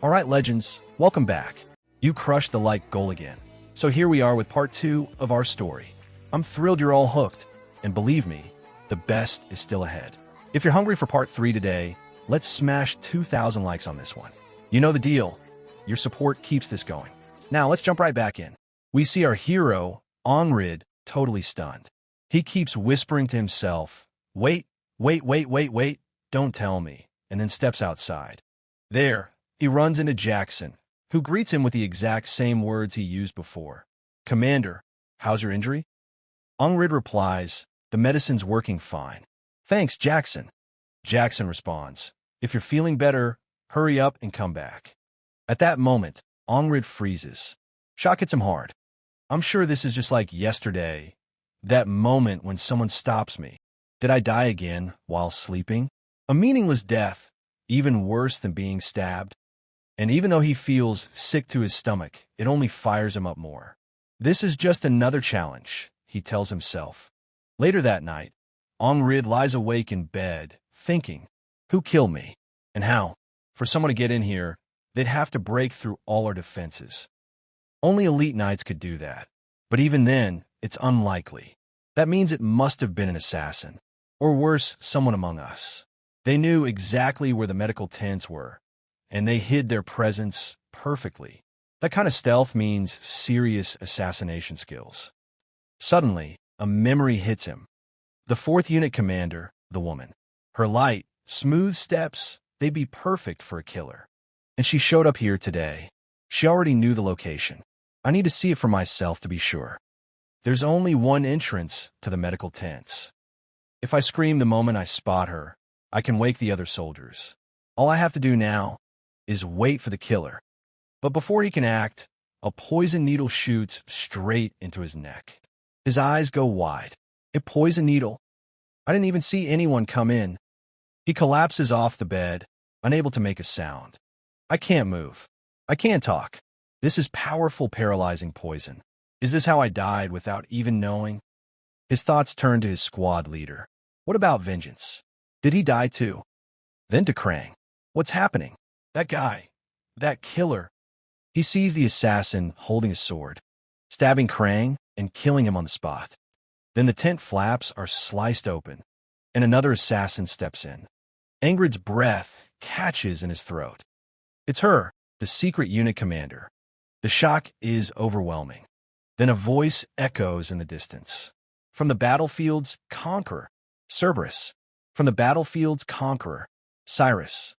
Alright, legends, welcome back. You crushed the like goal again. So here we are with part 2 of our story. I'm thrilled you're all hooked, and believe me, the best is still ahead. If you're hungry for part 3 today, let's smash 2,000 likes on this one. You know the deal. Your support keeps this going. Now let's jump right back in. We see our hero, Ongrid, totally stunned. He keeps whispering to himself, wait, don't tell me, and then steps outside. There, he runs into Jackson, who greets him with the exact same words he used before. Commander, how's your injury? Ongrid replies, the medicine's working fine. Thanks, Jackson. Jackson responds, if you're feeling better, hurry up and come back. At that moment, Ongrid freezes. Shock hits him hard. I'm sure this is just like yesterday, that moment when someone stops me. Did I die again while sleeping? A meaningless death, even worse than being stabbed. And even though he feels sick to his stomach, it only fires him up more. This is just another challenge, he tells himself. Later that night, Ongrid lies awake in bed, thinking, who killed me? And how? For someone to get in here, they'd have to break through all our defenses. Only elite knights could do that. But even then, it's unlikely. That means it must have been an assassin. Or worse, someone among us. They knew exactly where the medical tents were, and they hid their presence perfectly. That kind of stealth means serious assassination skills. Suddenly, a memory hits him. The 4th unit commander, the woman. Her light, smooth steps, they'd be perfect for a killer. And she showed up here today. She already knew the location. I need to see it for myself to be sure. There's only one entrance to the medical tents. If I scream the moment I spot her, I can wake the other soldiers. All I have to do now is wait for the killer. But before he can act, a poison needle shoots straight into his neck. His eyes go wide. A poison needle? I didn't even see anyone come in. He collapses off the bed, unable to make a sound. I can't move. I can't talk. This is powerful, paralyzing poison. Is this how I died without even knowing? His thoughts turn to his squad leader. What about Vengeance? Did he die too? Then to Krang. What's happening? That guy. That killer. He sees the assassin holding a sword, stabbing Krang and killing him on the spot. Then the tent flaps are sliced open, and another assassin steps in. Ingrid's breath catches in his throat. It's her, the secret unit commander. The shock is overwhelming. Then a voice echoes in the distance. From the battlefield's conqueror, Cerberus. From the battlefield's conqueror, Cyrus.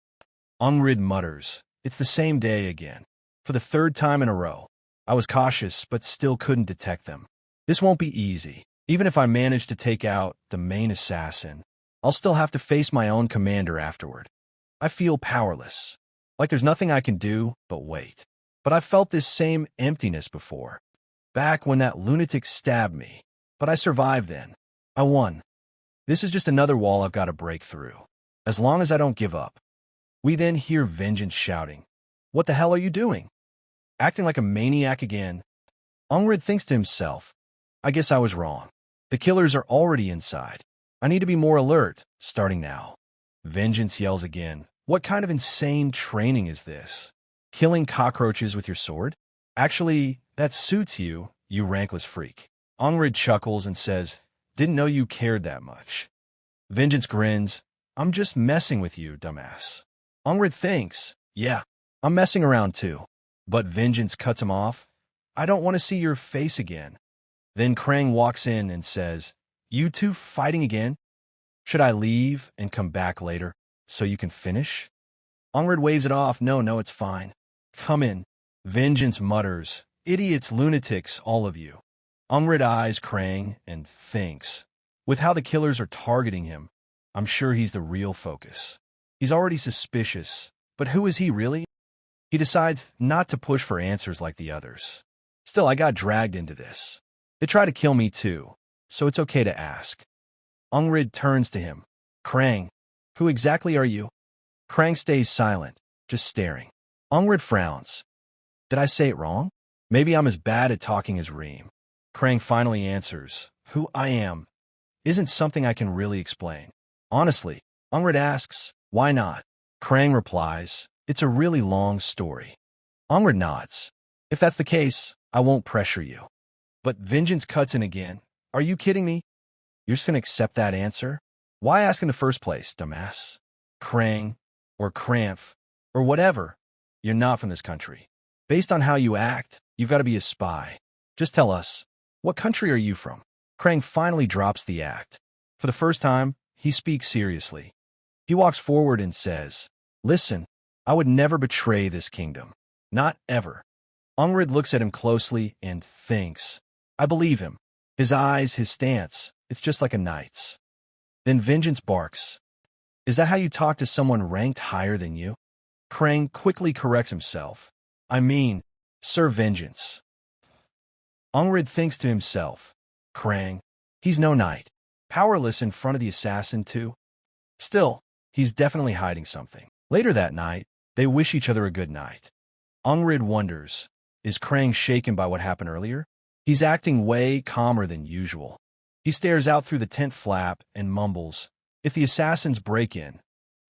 Ongrid mutters, it's the same day again. For the 3rd time in a row. I was cautious, but still couldn't detect them. This won't be easy. Even if I manage to take out the main assassin, I'll still have to face my own commander afterward. I feel powerless. Like there's nothing I can do but wait. But I've felt this same emptiness before. Back when that lunatic stabbed me. But I survived then. I won. This is just another wall I've got to break through. As long as I don't give up. We then hear Vengeance shouting, what the hell are you doing? Acting like a maniac again. Ongrid thinks to himself, I guess I was wrong. The killers are already inside. I need to be more alert, starting now. Vengeance yells again, what kind of insane training is this? Killing cockroaches with your sword? Actually, that suits you, you rankless freak. Ongrid chuckles and says, didn't know you cared that much. Vengeance grins, I'm just messing with you, dumbass. Ongrid thinks, yeah, I'm messing around too. But Vengeance cuts him off. I don't want to see your face again. Then Krang walks in and says, you two fighting again? Should I leave and come back later so you can finish? Ongrid waves it off. No, it's fine. Come in. Vengeance mutters, idiots, lunatics, all of you. Ongrid eyes Krang and thinks, with how the killers are targeting him, I'm sure he's the real focus. He's already suspicious, but who is he really? He decides not to push for answers like the others. Still, I got dragged into this. They try to kill me too, so it's okay to ask. Ongrid turns to him. Krang, who exactly are you? Krang stays silent, just staring. Ongrid frowns. Did I say it wrong? Maybe I'm as bad at talking as Reem. Krang finally answers, who I am isn't something I can really explain. Honestly, Ongrid asks, why not? Krang replies, It's a really long story. Ongrid nods. If that's the case, I won't pressure you. But Vengeance cuts in again. Are you kidding me? You're just gonna accept that answer? Why ask in the first place, dumbass? Krang, or Krampf, or whatever. You're not from this country. Based on how you act, you've got to be a spy. Just tell us, what country are you from? Krang finally drops the act. For the first time, he speaks seriously. He walks forward and says, Listen, I would never betray this kingdom. Not ever. Ongrid looks at him closely and thinks. I believe him. His eyes, his stance, it's just like a knight's. Then Vengeance barks. Is that how you talk to someone ranked higher than you? Krang quickly corrects himself. I mean, Sir Vengeance. Ongrid thinks to himself. Krang, he's no knight. Powerless in front of the assassin, too. Still, he's definitely hiding something. Later that night, they wish each other a good night. Ongrid wonders, is Krang shaken by what happened earlier? He's acting way calmer than usual. He stares out through the tent flap and mumbles, If the assassins break in,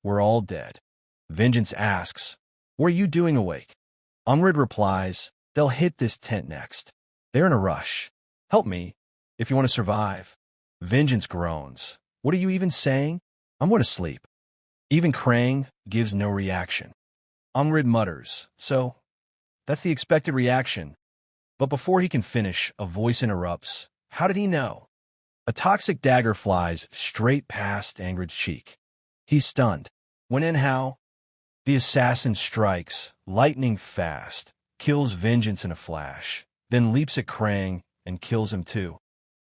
we're all dead. Vengeance asks, What are you doing awake? Ongrid replies, They'll hit this tent next. They're in a rush. Help me, if you want to survive. Vengeance groans. What are you even saying? I'm going to sleep. Even Krang gives no reaction. Ongrid mutters, So, that's the expected reaction. But before he can finish, a voice interrupts. How did he know? A toxic dagger flies straight past Ongrid's cheek. He's stunned. When and how? The assassin strikes, lightning fast, kills Vengeance in a flash, then leaps at Krang and kills him too.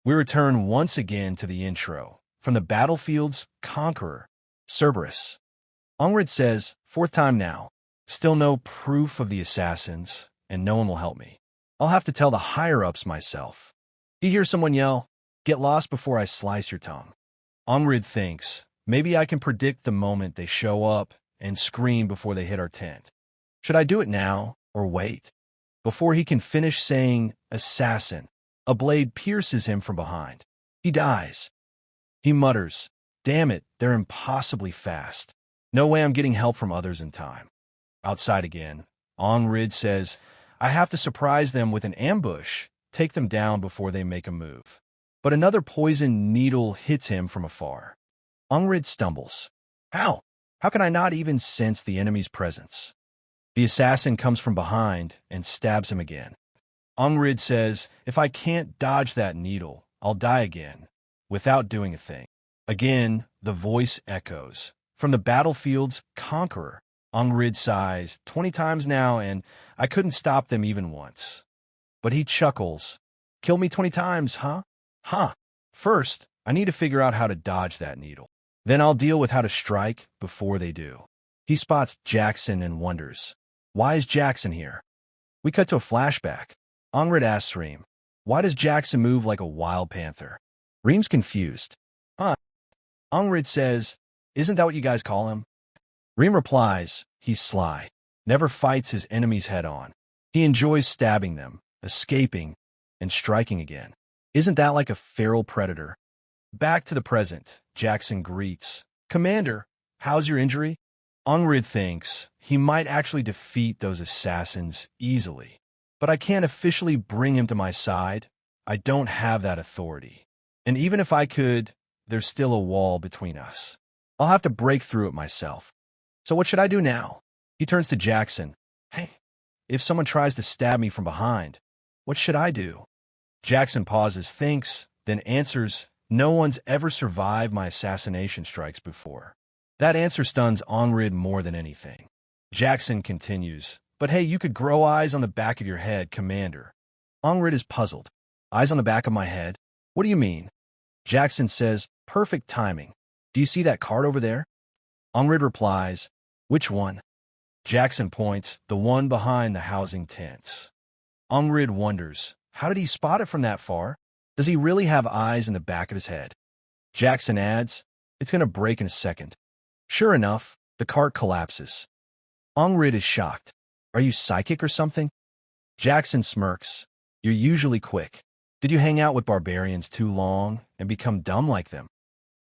We return once again to the intro, from the battlefield's conqueror, Cerberus. Ongrid says, Fourth time now. Still no proof of the assassins, and no one will help me. I'll have to tell the higher-ups myself. You hear someone yell, Get lost before I slice your tongue. Ongrid thinks, maybe I can predict the moment they show up and scream before they hit our tent. Should I do it now or wait? Before he can finish saying, assassin, a blade pierces him from behind. He dies. He mutters, Damn it, they're impossibly fast. No way I'm getting help from others in time. Outside again, Ongrid says, I have to surprise them with an ambush, take them down before they make a move. But another poisoned needle hits him from afar. Ongrid stumbles. How? How can I not even sense the enemy's presence? The assassin comes from behind and stabs him again. Ongrid says, If I can't dodge that needle, I'll die again, without doing a thing. Again, the voice echoes. From the battlefield's conqueror, Ongrid sighs 20 times now, and I couldn't stop them even once. But he chuckles. Kill me 20 times, huh? Huh. First, I need to figure out how to dodge that needle. Then I'll deal with how to strike before they do. He spots Jackson and wonders, Why is Jackson here? We cut to a flashback. Ongrid asks Reem, Why does Jackson move like a wild panther? Reem's confused. Huh. Ongrid says, Isn't that what you guys call him? Reem replies, He's sly, never fights his enemies head on. He enjoys stabbing them, escaping, and striking again. Isn't that like a feral predator? Back to the present, Jackson greets, Commander, how's your injury? Ongrid thinks he might actually defeat those assassins easily. But I can't officially bring him to my side. I don't have that authority. And even if I could, there's still a wall between us. I'll have to break through it myself. So what should I do now? He turns to Jackson. Hey, if someone tries to stab me from behind, what should I do? Jackson pauses, thinks, then answers, No one's ever survived my assassination strikes before. That answer stuns Ongrid more than anything. Jackson continues, But hey, you could grow eyes on the back of your head, Commander. Ongrid is puzzled. Eyes on the back of my head? What do you mean? Jackson says, Perfect timing. Do you see that card over there? Ongrid replies, Which one? Jackson points, The one behind the housing tents. Ongrid wonders, How did he spot it from that far? Does he really have eyes in the back of his head? Jackson adds, It's going to break in a second. Sure enough, the cart collapses. Ongrid is shocked. Are you psychic or something? Jackson smirks. You're usually quick. Did you hang out with barbarians too long and become dumb like them?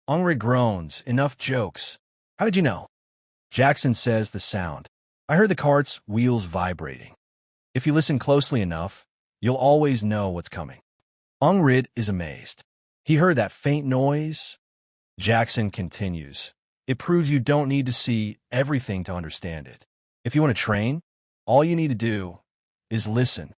Ongrid groans. Enough jokes. How did you know? Jackson says the sound. I heard the cart's wheels vibrating. If you listen closely enough, you'll always know what's coming. Ongrid is amazed. He heard that faint noise. Jackson continues. It proves you don't need to see everything to understand it. If you want to train, all you need to do is listen.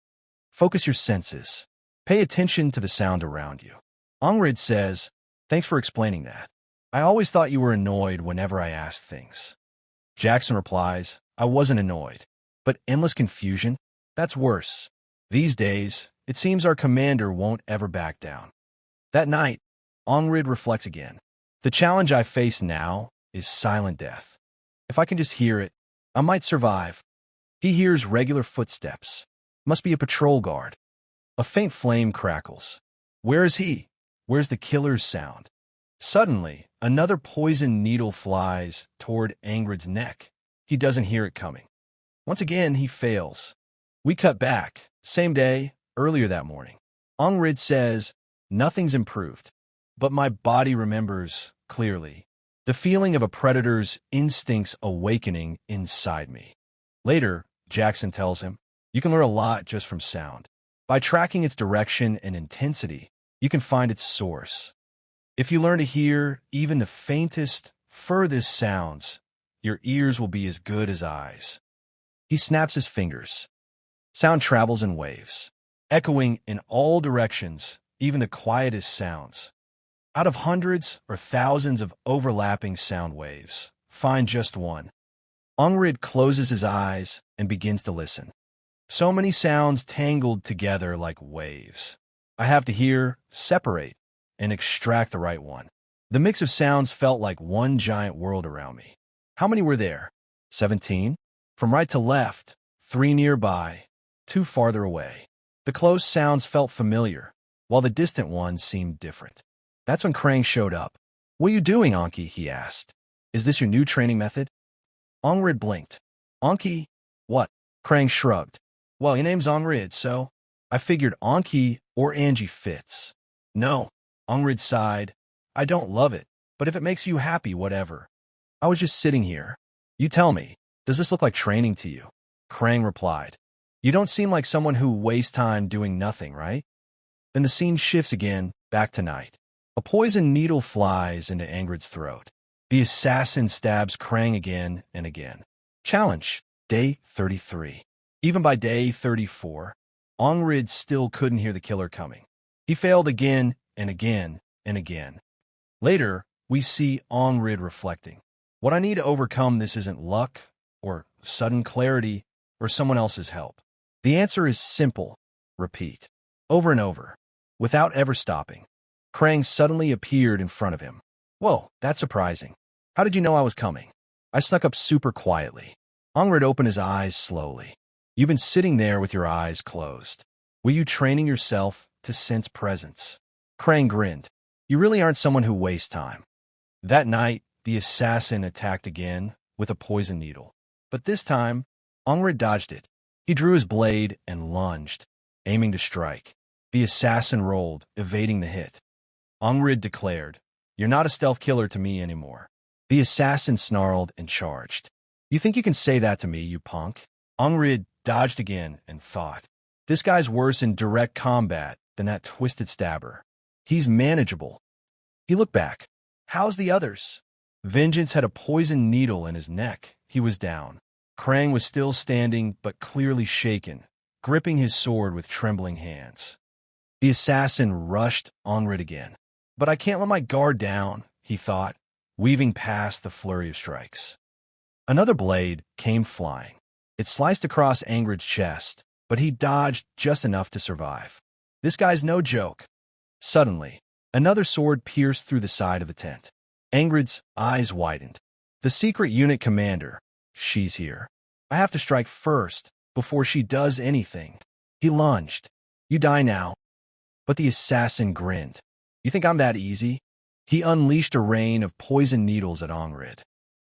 Focus your senses. Pay attention to the sound around you. Ongrid says, thanks for explaining that. I always thought you were annoyed whenever I asked things. Jackson replies, I wasn't annoyed. But endless confusion? That's worse. These days, it seems our commander won't ever back down. That night, Ongrid reflects again. The challenge I face now is silent death. If I can just hear it, I might survive. He hears regular footsteps. Must be a patrol guard. A faint flame crackles. Where is he? Where's the killer's sound? Suddenly, another poison needle flies toward Ongrid's neck. He doesn't hear it coming. Once again, he fails. We cut back. Same day, earlier that morning. Ongrid says, nothing's improved. But my body remembers clearly. The feeling of a predator's instincts awakening inside me. Later, Jackson tells him, you can learn a lot just from sound. By tracking its direction and intensity, you can find its source. If you learn to hear even the faintest, furthest sounds, your ears will be as good as eyes. He snaps his fingers. Sound travels in waves, echoing in all directions, even the quietest sounds. Out of hundreds or thousands of overlapping sound waves, find just one. Ongrid closes his eyes and begins to listen. So many sounds tangled together like waves. I have to hear, separate, and extract the right one. The mix of sounds felt like one giant world around me. How many were there? 17? From right to left, 3 nearby, 2 farther away. The close sounds felt familiar, while the distant ones seemed different. That's when Krang showed up. What are you doing, Anki? He asked. Is this your new training method? Ongrid blinked. Anki? What? Krang shrugged. Well, your name's Ongrid, so I figured Anki or Angie fits. No, Ongrid sighed. I don't love it, but if it makes you happy, whatever. I was just sitting here. You tell me, does this look like training to you? Krang replied. You don't seem like someone who wastes time doing nothing, right? Then the scene shifts again, back to night. A poison needle flies into Ongrid's throat. The assassin stabs Krang again and again. Challenge, day 33. Even by day 34, Ongrid still couldn't hear the killer coming. He failed again and again and again. Later, we see Ongrid reflecting. What I need to overcome this isn't luck, or sudden clarity, or someone else's help. The answer is simple. Repeat. Over and over. Without ever stopping. Krang suddenly appeared in front of him. Whoa, that's surprising. How did you know I was coming? I snuck up super quietly. Ongrid opened his eyes slowly. You've been sitting there with your eyes closed. Were you training yourself to sense presence? Krang grinned. You really aren't someone who wastes time. That night, the assassin attacked again with a poison needle. But this time, Ongrid dodged it. He drew his blade and lunged, aiming to strike. The assassin rolled, evading the hit. Ongrid declared, You're not a stealth killer to me anymore. The assassin snarled and charged. You think you can say that to me, you punk? Ongrid dodged again and thought, this guy's worse in direct combat than that twisted stabber. He's manageable. He looked back. How's the others? Vengeance had a poison needle in his neck. He was down. Krang was still standing, but clearly shaken, gripping his sword with trembling hands. The assassin rushed Ongrid again. But I can't let my guard down, he thought, weaving past the flurry of strikes. Another blade came flying. It sliced across Ongrid's chest, but he dodged just enough to survive. This guy's no joke. Suddenly, another sword pierced through the side of the tent. Ongrid's eyes widened. The secret unit commander. She's here. I have to strike first, before she does anything. He lunged. You die now. But the assassin grinned. You think I'm that easy? He unleashed a rain of poison needles at Ongrid.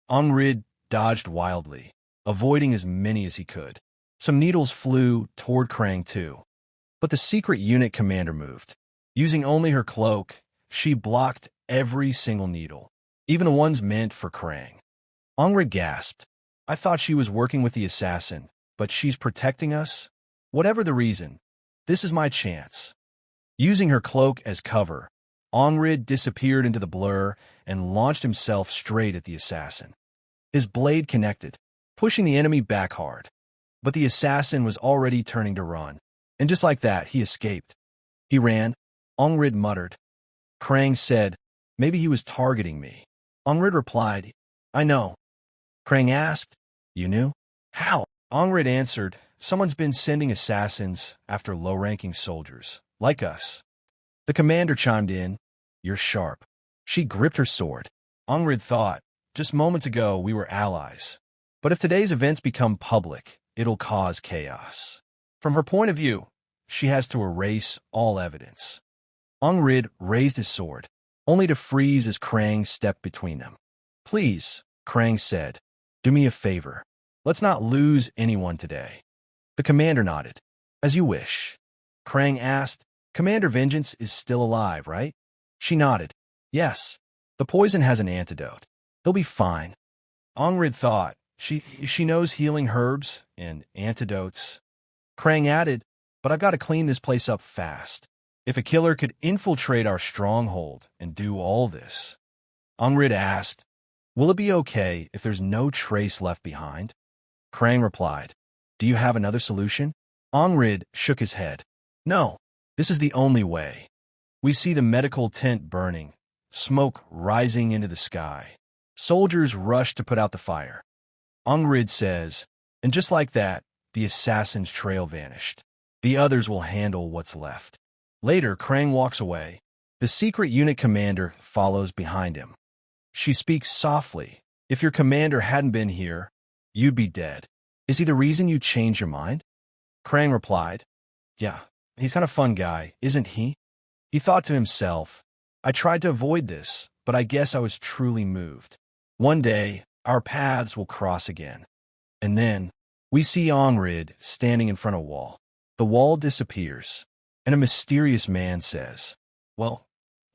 Ongrid dodged wildly, avoiding as many as he could. Some needles flew toward Krang too. But the secret unit commander moved. Using only her cloak, she blocked every single needle, even the ones meant for Krang. Ongrid gasped. I thought she was working with the assassin, but she's protecting us? Whatever the reason, this is my chance. Using her cloak as cover, Ongrid disappeared into the blur and launched himself straight at the assassin. His blade connected, pushing the enemy back hard. But the assassin was already turning to run, and just like that, he escaped. He ran. Ongrid muttered. Krang said, maybe he was targeting me. Ongrid replied, I know. Krang asked, you knew? How? Ongrid answered, someone's been sending assassins after low-ranking soldiers, like us. The commander chimed in, you're sharp. She gripped her sword. Ongrid thought, just moments ago we were allies. But if today's events become public, it'll cause chaos. From her point of view, she has to erase all evidence. Ongrid raised his sword, only to freeze as Krang stepped between them. Please, Krang said, do me a favor. Let's not lose anyone today. The commander nodded. As you wish. Krang asked, Commander Vengeance is still alive, right? She nodded. Yes. The poison has an antidote. He'll be fine. Ongrid thought, she knows healing herbs and antidotes. Krang added, but I've got to clean this place up fast. If a killer could infiltrate our stronghold and do all this. Ongrid asked, will it be okay if there's no trace left behind? Krang replied, do you have another solution? Ongrid shook his head. No, this is the only way. We see the medical tent burning, smoke rising into the sky. Soldiers rush to put out the fire. Ongrid says, and just like that, the assassin's trail vanished. The others will handle what's left. Later, Krang walks away. The secret unit commander follows behind him. She speaks softly. If your commander hadn't been here, you'd be dead. Is he the reason you changed your mind? Krang replied, yeah, he's kind of fun guy, isn't he? He thought to himself, I tried to avoid this, but I guess I was truly moved. One day, our paths will cross again. And then, we see Ongrid standing in front of a wall. The wall disappears, and a mysterious man says, well,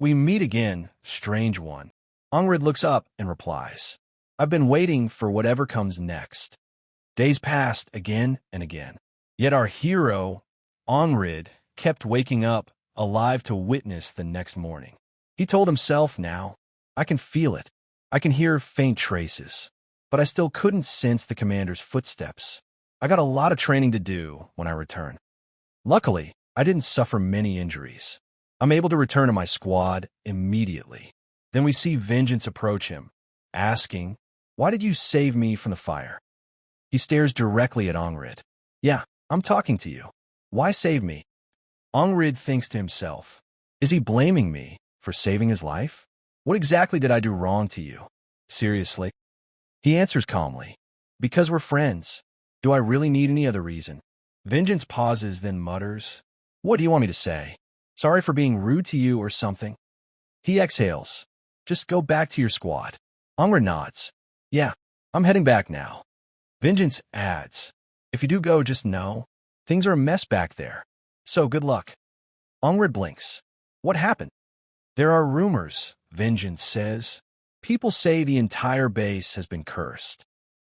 we meet again, strange one. Ongrid looks up and replies, I've been waiting for whatever comes next. Days passed again and again. Yet our hero, Ongrid, kept waking up, alive to witness the next morning. He told himself now, I can feel it. I can hear faint traces. But I still couldn't sense the commander's footsteps. I got a lot of training to do when I return. Luckily, I didn't suffer many injuries. I'm able to return to my squad immediately. Then we see Vengeance approach him, asking, why did you save me from the fire? He stares directly at Ongrid. Yeah, I'm talking to you. Why save me? Ongrid thinks to himself, is he blaming me for saving his life? What exactly did I do wrong to you? Seriously? He answers calmly, because we're friends. Do I really need any other reason? Vengeance pauses, then mutters, what do you want me to say? Sorry for being rude to you or something? He exhales, just go back to your squad. Ongrid nods. Yeah, I'm heading back now. Vengeance adds, if you do go, just know, things are a mess back there. So good luck. Ongrid blinks. What happened? There are rumors, Vengeance says. People say the entire base has been cursed.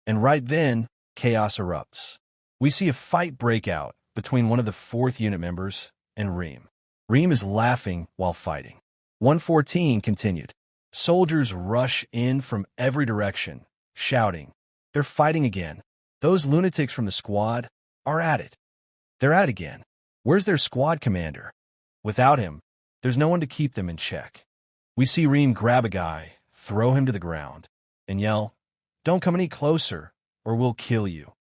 And right then, chaos erupts. We see a fight break out between one of the 4th unit members and Reem. Reem is laughing while fighting. 114 continued. Soldiers rush in from every direction, shouting, they're fighting again. Those lunatics from the squad are at it. They're at it again. Where's their squad commander? Without him, there's no one to keep them in check. We see Reem grab a guy, throw him to the ground, and yell, don't come any closer, or we'll kill you.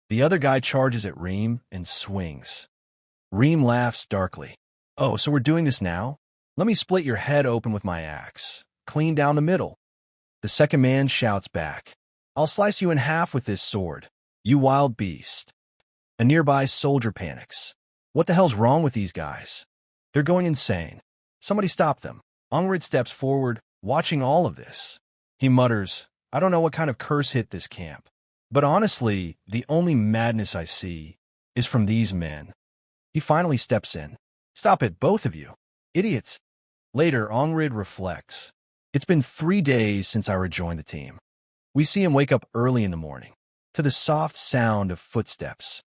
The other guy charges at Reem and swings. Reem laughs darkly. Oh, so we're doing this now? Let me split your head open with my axe, clean down the middle. The second man shouts back, I'll slice you in half with this sword, you wild beast. A nearby soldier panics. What the hell's wrong with these guys? They're going insane. Somebody stop them. Ongrid steps forward, watching all of this. He mutters, I don't know what kind of curse hit this camp. But honestly, the only madness I see is from these men. He finally steps in. Stop it, both of you. Idiots. Later, Ongrid reflects. It's been 3 days since I rejoined the team. We see him wake up early in the morning. to the soft sound of footsteps.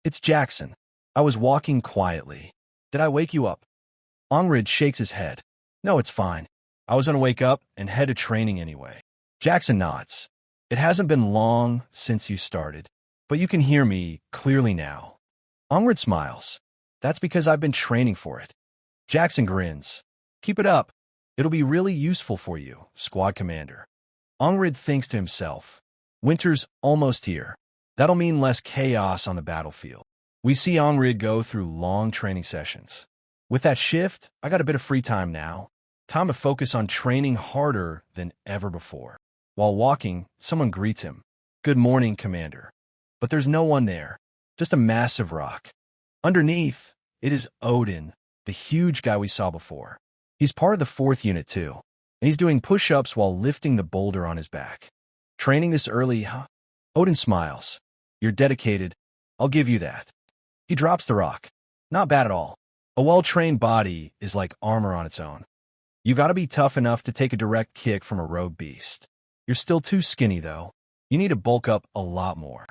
It's Jackson. I was walking quietly. Did I wake you up? Ongrid shakes his head. No, it's fine. I was gonna wake up and head to training anyway. Jackson nods. It hasn't been long since you started, but you can hear me clearly now. Ongrid smiles. That's because I've been training for it. Jackson grins. Keep it up. It'll be really useful for you, squad commander. Ongrid thinks to himself. Winter's almost here. That'll mean less chaos on the battlefield. We see Ongrid go through long training sessions. With that shift, I got a bit of free time now. Time to focus on training harder than ever before. While walking, someone greets him. Good morning, Commander. But there's no one there. Just a massive rock. Underneath, it is Odin, the huge guy we saw before. He's part of the 4th unit too, and he's doing push-ups while lifting the boulder on his back. Training this early, huh? Odin smiles. You're dedicated. I'll give you that. He drops the rock. Not bad at all. A well-trained body is like armor on its own. You've got to be tough enough to take a direct kick from a rogue beast. You're still too skinny, though. You need to bulk up a lot more.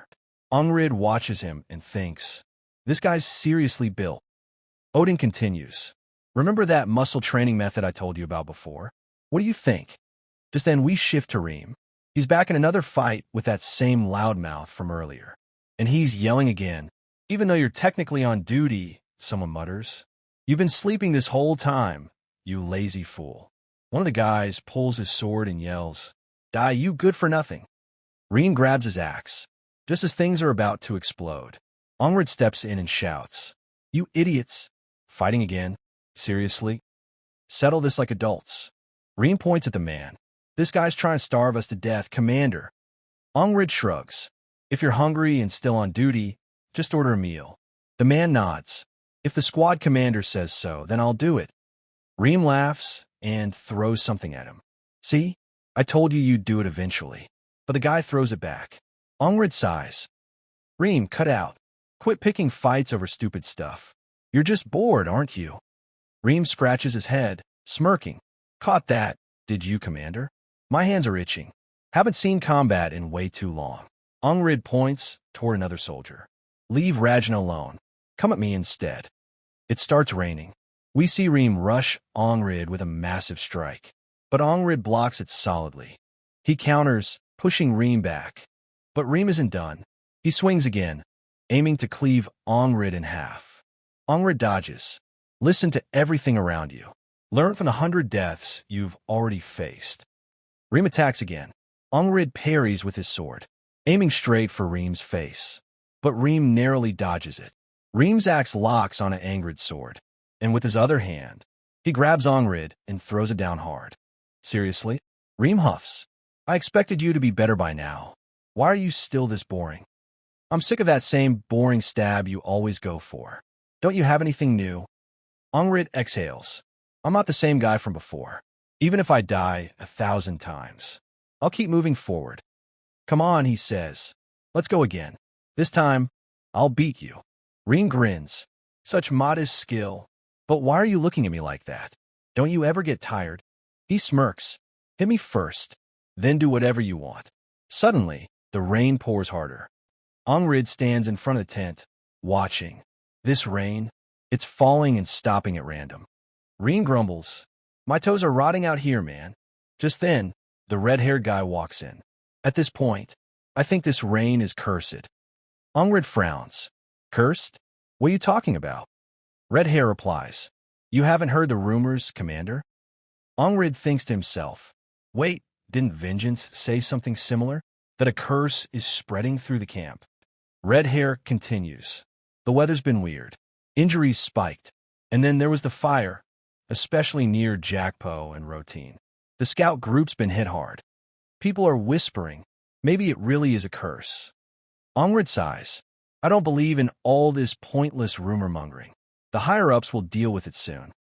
Ongrid watches him and thinks, this guy's seriously built. Odin continues. Remember that muscle training method I told you about before? What do you think? Just then we shift to Reem. He's back in another fight with that same loudmouth from earlier. And he's yelling again. Even though you're technically on duty, someone mutters. You've been sleeping this whole time, you lazy fool. One of the guys pulls his sword and yells, Die, you good for nothing. Reem grabs his axe. Just as things are about to explode, Ongrid steps in and shouts, You idiots! Fighting again? Seriously? Settle this like adults. Reem points at the man. This guy's trying to starve us to death, Commander. Ongrid shrugs. If you're hungry and still on duty, just order a meal. The man nods. If the squad commander says so, then I'll do it. Reem laughs and throws something at him. See? I told you you'd do it eventually. But the guy throws it back. Ongrid sighs. Reem, cut out. Quit picking fights over stupid stuff. You're just bored, aren't you? Reem scratches his head, smirking. Caught that, did you, Commander? My hands are itching. Haven't seen combat in way too long. Ongrid points toward another soldier. Leave Rajan alone. Come at me instead. It starts raining. We see Reem rush Ongrid with a massive strike. But Ongrid blocks it solidly. He counters, pushing Reem back. But Reem isn't done. He swings again, aiming to cleave Ongrid in half. Ongrid dodges. Listen to everything around you. Learn from the 100 deaths you've already faced. Reem attacks again. Ongrid parries with his sword, aiming straight for Reem's face. But Reem narrowly dodges it. Reem's axe locks on an Ongrid sword, and with his other hand, he grabs Ongrid and throws it down hard. Seriously? Reem huffs. I expected you to be better by now. Why are you still this boring? I'm sick of that same boring stab you always go for. Don't you have anything new? Ongrid exhales. I'm not the same guy from before. Even if I die 1,000 times, I'll keep moving forward. Come on, he says. Let's go again. This time, I'll beat you. Reem grins. Such modest skill. But why are you looking at me like that? Don't you ever get tired? He smirks. Hit me first, then do whatever you want. Suddenly, the rain pours harder. Ongrid stands in front of the tent, watching. This rain, it's falling and stopping at random. Reem grumbles. My toes are rotting out here, man. Just then, the red-haired guy walks in. At this point, I think this rain is cursed. Ongrid frowns. Cursed? What are you talking about? Red Hair replies. You haven't heard the rumors, Commander? Ongrid thinks to himself. Wait, didn't Vengeance say something similar? That a curse is spreading through the camp. Red Hair continues. The weather's been weird. Injuries spiked. And then there was the fire, especially near Jackpo and Routine. The scout group's been hit hard. People are whispering. Maybe it really is a curse. Ongrid sighs. I don't believe in all this pointless rumor-mongering. The higher-ups will deal with it soon.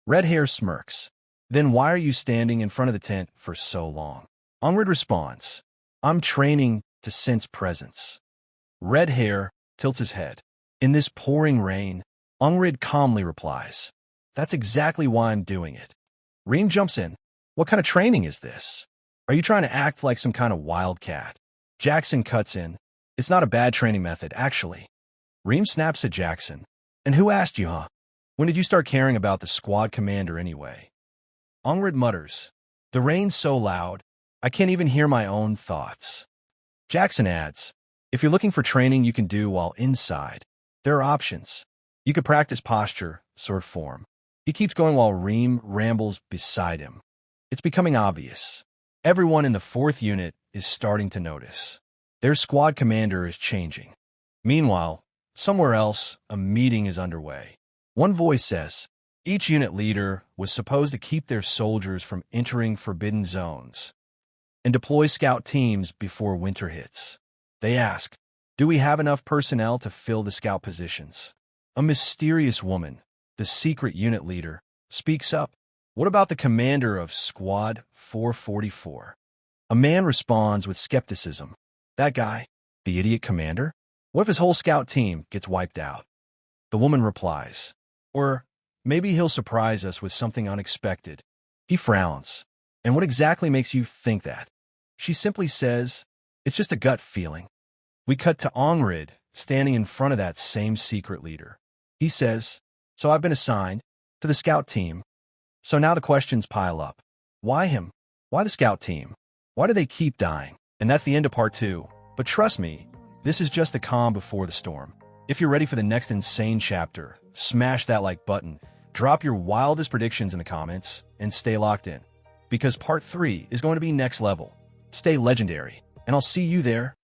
Red Hair smirks. Then why are you standing in front of the tent for so long? Ongrid responds. I'm training to sense presence. Red Hair tilts his head. In this pouring rain, Ongrid calmly replies. That's exactly why I'm doing it. Reem jumps in. What kind of training is this? Are you trying to act like some kind of wildcat? Jackson cuts in. It's not a bad training method, actually. Reem snaps at Jackson. And who asked you, huh? When did you start caring about the squad commander anyway? Ongrid mutters. The rain's so loud, I can't even hear my own thoughts. Jackson adds, if you're looking for training you can do while inside, there are options. You could practice posture, sword form. He keeps going while Reem rambles beside him. It's becoming obvious. Everyone in the 4th unit is starting to notice. Their squad commander is changing. Meanwhile, somewhere else, a meeting is underway. One voice says, each unit leader was supposed to keep their soldiers from entering forbidden zones and deploy scout teams before winter hits. They ask, do we have enough personnel to fill the scout positions? A mysterious woman, the secret unit leader, speaks up. What about the commander of Squad 444? A man responds with skepticism. That guy? The idiot commander? What if his whole scout team gets wiped out? The woman replies, or maybe he'll surprise us with something unexpected. He frowns. And what exactly makes you think that? She simply says, it's just a gut feeling. We cut to Ongrid, standing in front of that same secret leader. He says, so I've been assigned to the scout team. So now the questions pile up. Why him? Why the scout team? Why do they keep dying? And that's the end of part 2. But trust me, this is just the calm before the storm. If you're ready for the next insane chapter, smash that like button, drop your wildest predictions in the comments, and stay locked in. Because part 3 is going to be next level. Stay legendary, and I'll see you there.